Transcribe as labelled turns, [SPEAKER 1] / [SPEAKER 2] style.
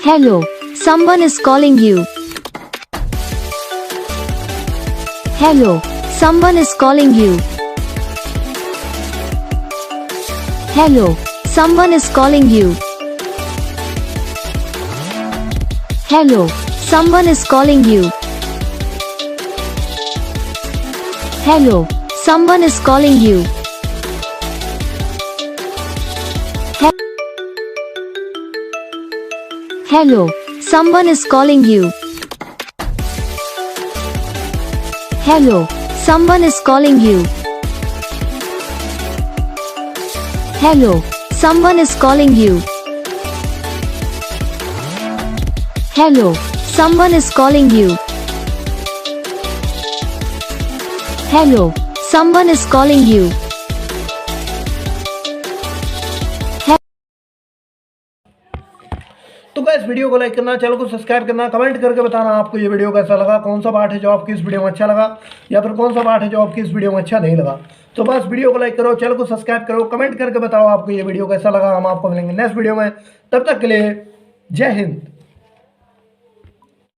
[SPEAKER 1] Hello, someone is calling you. Hello, someone is calling you. Hello, someone is calling you. Hello, someone is calling you. Hello, someone is calling you. Hello, someone is calling you. Hello, someone is calling you. Hello, someone is calling you. Hello, someone is calling you. Hello, someone is calling you.
[SPEAKER 2] तो guys video को like करना, channel को subscribe करना, comment करके बताना आपको ये video कैसा लगा, कौन सा पार्ट है जो आपकी इस वीडियो में अच्छा लगा या फिर कौन सा पार्ट है जो आपकी इस वीडियो में अच्छा नहीं लगा। तो बस वीडियो को लाइक करो, चैनल को सब्सक्राइब करो, कमेंट करके बताओ आपको ये वीडियो कैसा लगा। हम आपको मिलेंगे नेक्स्ट वीडियो में, तब तक के लिए जय हिंद।